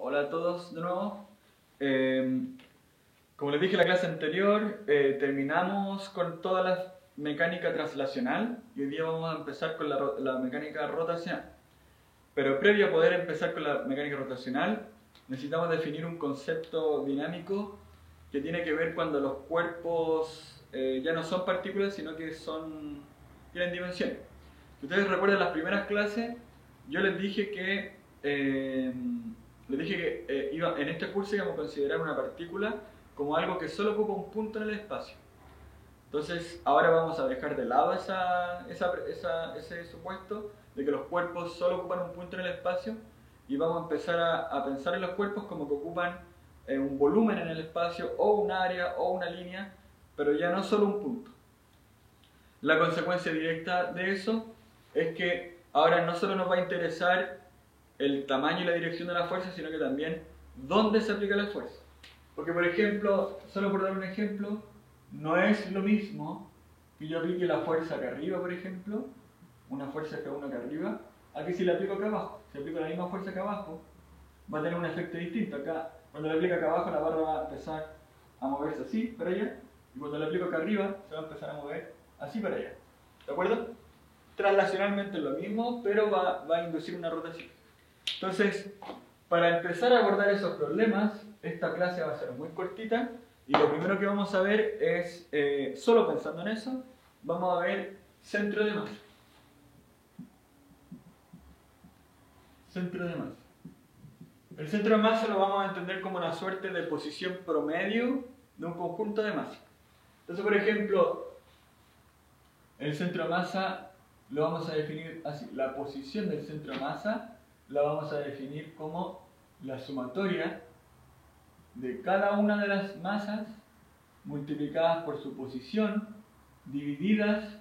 Hola a todos de nuevo. Como les dije en la clase anterior, terminamos con toda la mecánica translacional y hoy día vamos a empezar con la mecánica rotacional. Pero previo a poder empezar con la mecánica rotacional, necesitamos definir un concepto dinámico que tiene que ver cuando los cuerpos ya no son partículas, sino que tienen dimensiones. Si ustedes recuerdan las primeras clases, yo les dije que en este curso íbamos a considerar una partícula como algo que solo ocupa un punto en el espacio. Entonces, ahora vamos a dejar de lado ese supuesto de que los cuerpos solo ocupan un punto en el espacio y vamos a empezar a pensar en los cuerpos como que ocupan un volumen en el espacio o un área o una línea, pero ya no solo un punto. La consecuencia directa de eso es que ahora no solo nos va a interesar el tamaño y la dirección de la fuerza, sino que también dónde se aplica la fuerza. Porque, por ejemplo, solo por dar un ejemplo, no es lo mismo que yo aplique la fuerza acá arriba, por ejemplo, una fuerza F1 acá arriba, a que si la aplico acá abajo. Si aplico la misma fuerza acá abajo, va a tener un efecto distinto. Acá, cuando la aplico acá abajo, la barra va a empezar a moverse así para allá, y cuando la aplico acá arriba, se va a empezar a mover así para allá. ¿De acuerdo? Translacionalmente es lo mismo, pero va a inducir una rotación. Entonces, para empezar a abordar esos problemas, esta clase va a ser muy cortita y lo primero que vamos a ver es, solo pensando en eso, vamos a ver centro de masa. Centro de masa. El centro de masa lo vamos a entender como una suerte de posición promedio de un conjunto de masa. Entonces, por ejemplo, el centro de masa lo vamos a definir así. La posición del centro de masa la vamos a definir como la sumatoria de cada una de las masas multiplicadas por su posición divididas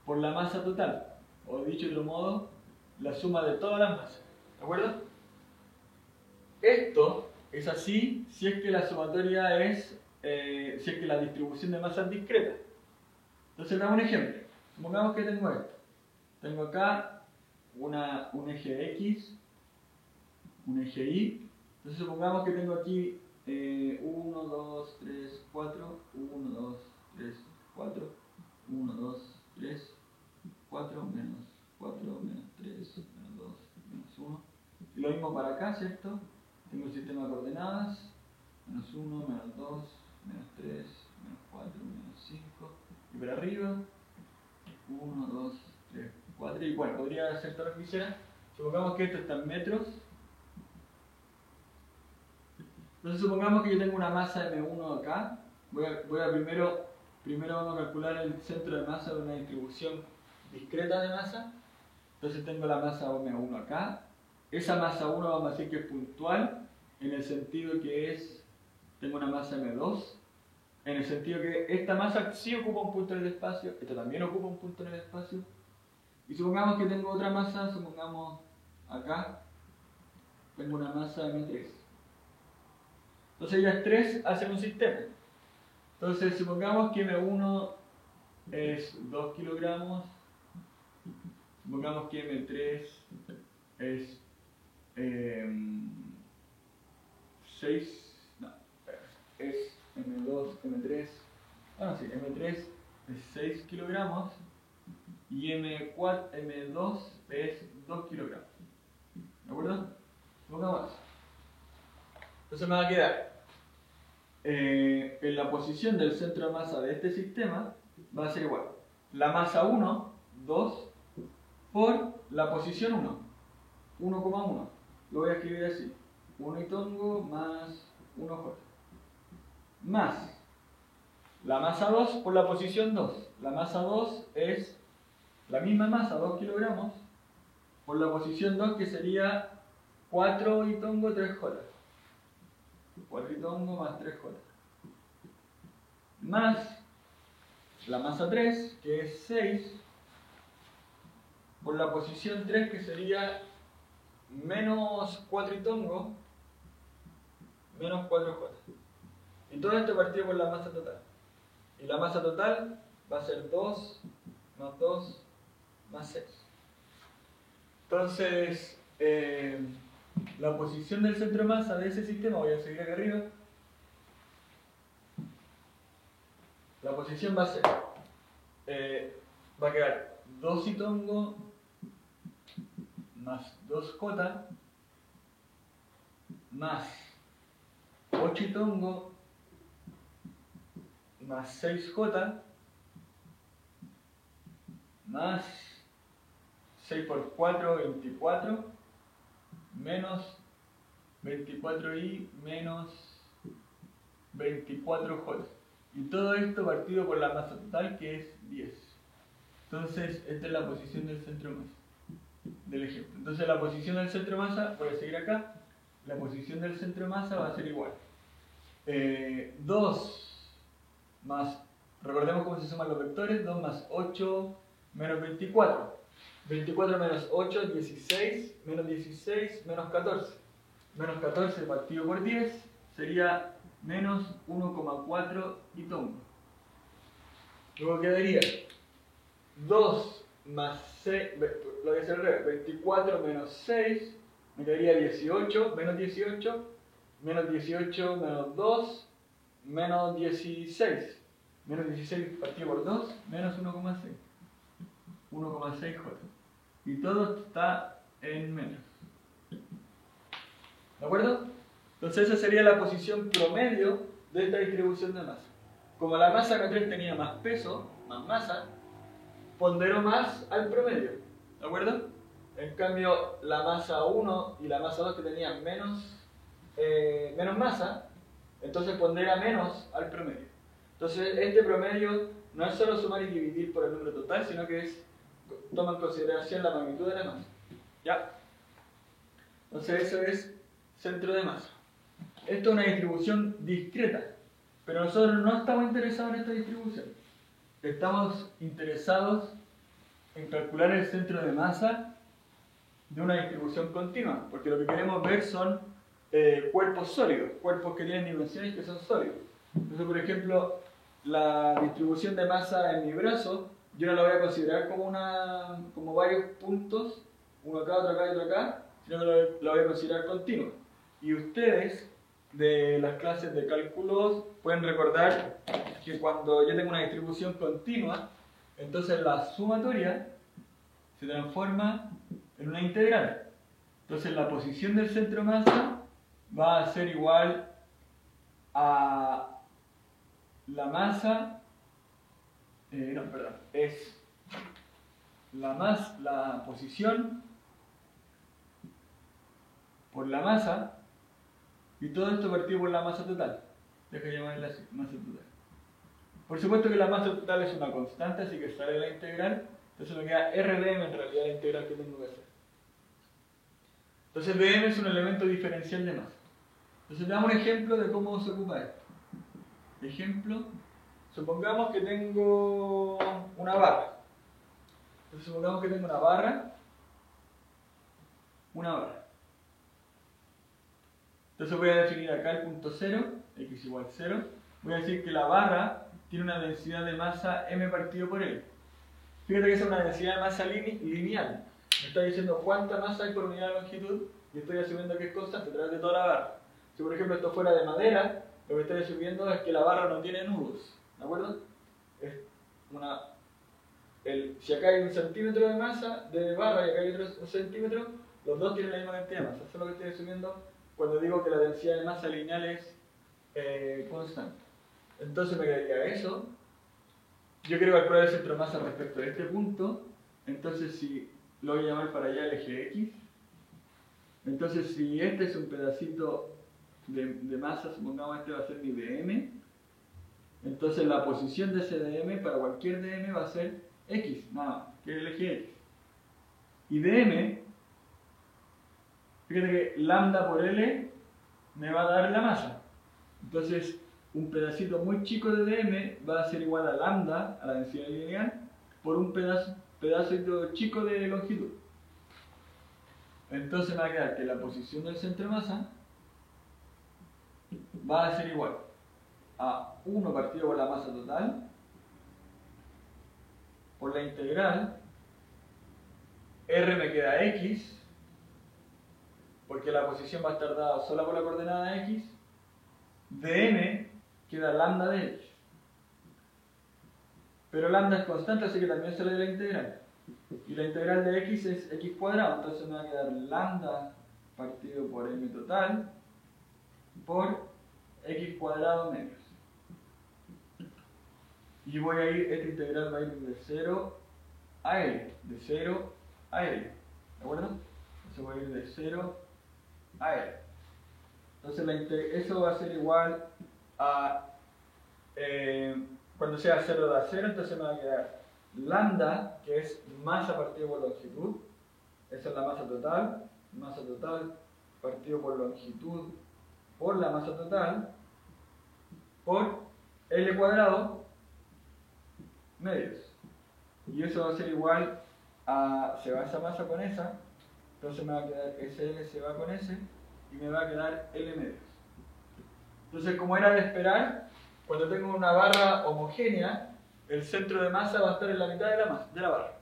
por la masa total, o dicho de otro modo, la suma de todas las masas. ¿De acuerdo? Esto es así si es que la sumatoria si es que la distribución de masa es discreta. Entonces, damos un ejemplo. Supongamos que tengo esto. Tengo acá un eje X, un eje Y. Entonces, supongamos que tengo aquí 1, 2, 3, 4, 1, 2, 3, 4, 1, 2, 3, 4, menos 4, menos 3, menos 2, menos 1. Y lo mismo para acá, ¿cierto? Tengo el sistema de coordenadas, menos 1, menos 2, menos 3, menos 4, menos 5. Y para arriba, 1, 2, 3, 4. Y bueno, podría hacer todo lo que quisiera. Supongamos que esto está en metros. Entonces supongamos que yo tengo una masa M1 acá. Primero vamos a calcular el centro de masa de una distribución discreta de masa. Entonces tengo la masa M1 acá. Esa masa 1 vamos a decir que es puntual, en el sentido que tengo una masa M2, en el sentido que esta masa sí ocupa un punto en el espacio, esta también ocupa un punto en el espacio. Y supongamos que tengo otra masa, supongamos acá, tengo una masa M3. Entonces ellas tres hacen un sistema. Entonces supongamos que M1 es 2 kilogramos, supongamos que M3 es 6, no, es M2, M3, bueno sí, M3 es 6 kilogramos y M2 es 2 kilogramos. ¿De acuerdo? Supongamos eso. Entonces me va a quedar en la posición del centro de masa de este sistema va a ser igual la masa 1, 2, por la posición 1, 1,1. Lo voy a escribir así: 1 y tongo más 1J. Más la masa 2 por la posición 2. La masa 2 es la misma masa, 2 kilogramos, por la posición 2 que sería 4 y tongo 3J. 4 y tongo más 3J. Más la masa 3, que es 6, por la posición 3 que sería menos 4 y tongo, menos 4J. Y todo esto partido por la masa total. Y la masa total va a ser 2 más 2 más 6. Entonces, la posición del centro de masa de ese sistema, voy a seguir acá arriba, la posición va a ser, va a quedar 2 itongo más 2j más 8 itongo más 6j más 6 por 4, 24, menos 24i menos 24j. Y todo esto partido por la masa total, que es 10. Entonces, esta es la posición del centro de masa del ejemplo. Entonces, la posición del centro de masa, voy a seguir acá, la posición del centro de masa va a ser igual. 2 más, recordemos cómo se suman los vectores, 2 más 8 menos 24. 24 menos 8, 16, menos 16, menos 14. Menos 14 partido por 10 sería menos 1,4 itongo. Luego quedaría 2 más 6, lo voy a hacer al revés, 24 menos 6, me quedaría 18, menos 18 menos 2, menos 16. Menos 16 partido por 2, menos 1,6. 1,6j. Y todo está en menos. ¿De acuerdo? Entonces esa sería la posición promedio de esta distribución de masa. Como la masa K3 tenía más peso, más masa, ponderó más al promedio. ¿De acuerdo? En cambio, la masa 1 y la masa 2 que tenían menos masa, entonces pondera menos al promedio. Entonces este promedio no es solo sumar y dividir por el número total, sino que toma en consideración la magnitud de la masa. ¿Ya? Entonces eso es centro de masa. Esto es una distribución discreta, pero nosotros no estamos interesados en esta distribución. Estamos interesados en calcular el centro de masa de una distribución continua, porque lo que queremos ver son cuerpos sólidos, cuerpos que tienen dimensiones que son sólidos. Entonces, por ejemplo, la distribución de masa en mi brazo, yo no la voy a considerar como varios puntos, uno acá, otro acá y otro acá, sino que la voy a considerar continua. Y ustedes, de las clases de cálculo, pueden recordar que cuando yo tengo una distribución continua, entonces la sumatoria se transforma en una integral. Entonces la posición del centro de masa va a ser igual a la masa, es la posición por la masa, y todo esto partido por la masa total. Deja llamarla así, masa total. Por supuesto que la masa total es una constante, así que sale la integral, entonces me queda RdM en realidad la integral que tengo que hacer. Entonces dm es un elemento diferencial de masa. Entonces damos un ejemplo de cómo se ocupa esto. Ejemplo, supongamos que tengo una barra. Entonces supongamos que tengo una barra. Entonces voy a definir acá el punto 0, x igual 0. Voy a decir que la barra tiene una densidad de masa m partido por L. Fíjate que esa es una densidad de masa lineal. Me está diciendo cuánta masa hay por unidad de longitud y estoy asumiendo que es constante a través de toda la barra. Si por ejemplo esto fuera de madera, lo que estoy asumiendo es que la barra no tiene nudos. ¿De acuerdo? Si acá hay 1 centímetro de masa de barra y acá hay otro 1 centímetro, los dos tienen la misma cantidad de masa. Eso es lo que estoy asumiendo cuando digo que la densidad de masa lineal es constante. Entonces me quedaría eso. Yo quiero calcular el centro de masa respecto a este punto. Entonces si lo voy a llamar para allá el eje X. Entonces si este es un pedacito de masa, supongamos este va a ser mi dm. Entonces la posición de ese dm para cualquier dm va a ser X, nada más, que es el eje X. Y dm, fíjate que lambda por L me va a dar la masa. Entonces un pedacito muy chico de dm va a ser igual a lambda, a la densidad lineal, por un pedacito chico de longitud. Entonces me va a quedar que la posición del centro de masa va a ser igual a 1 partido por la masa total por la integral. R me queda X porque la posición va a estar dada sola por la coordenada x, de m queda lambda de x. Pero lambda es constante, así que también sale de la integral. Y la integral de x es x cuadrado, entonces me va a quedar lambda partido por m total por x cuadrado menos. Y voy a ir, esta integral va a ir de 0 a L, de 0 a L, ¿de acuerdo? Entonces voy a ir de 0 a L. Entonces eso va a ser igual a, cuando sea 0 da 0, entonces me va a quedar lambda, que es masa partido por longitud, esa es la masa total partido por longitud por la masa total, por L cuadrado medios. Y eso va a ser igual a, se va esa masa con esa, entonces me va a quedar SL se va con S y me va a quedar L medios. Entonces, como era de esperar, cuando tengo una barra homogénea, el centro de masa va a estar en la mitad de la barra.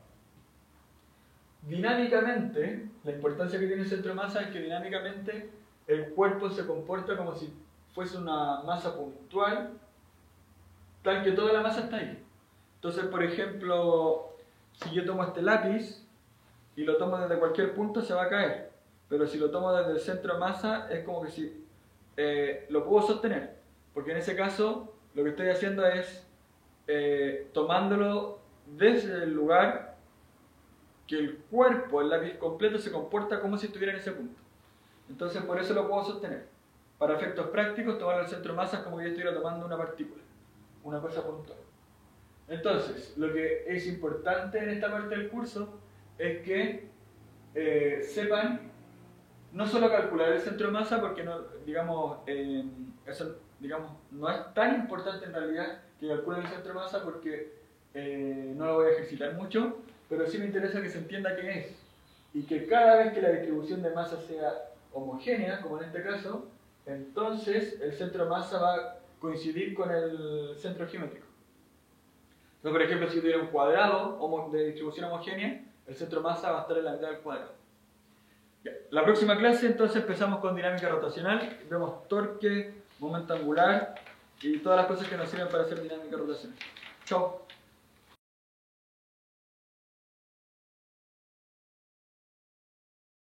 Dinámicamente, la importancia que tiene el centro de masa es que dinámicamente el cuerpo se comporta como si fuese una masa puntual, tal que toda la masa está ahí. Entonces, por ejemplo, si yo tomo este lápiz y lo tomo desde cualquier punto, se va a caer. Pero si lo tomo desde el centro de masa, es como que si lo puedo sostener. Porque en ese caso, lo que estoy haciendo es tomándolo desde el lugar que el cuerpo, el lápiz completo, se comporta como si estuviera en ese punto. Entonces, por eso lo puedo sostener. Para efectos prácticos, tomarlo al centro de masa es como que yo estuviera tomando una partícula, una cosa puntual. Entonces, lo que es importante en esta parte del curso es que sepan no solo calcular el centro de masa, porque no, eso no es tan importante en realidad que calculen el centro de masa, porque no lo voy a ejercitar mucho, pero sí me interesa que se entienda qué es. Y que cada vez que la distribución de masa sea homogénea, como en este caso, entonces el centro de masa va a coincidir con el centro geométrico. Entonces, por ejemplo, si tuviera un cuadrado de distribución homogénea, el centro de masa va a estar en la mitad del cuadrado. La próxima clase entonces empezamos con dinámica rotacional, vemos torque, momento angular y todas las cosas que nos sirven para hacer dinámica rotacional. Chao.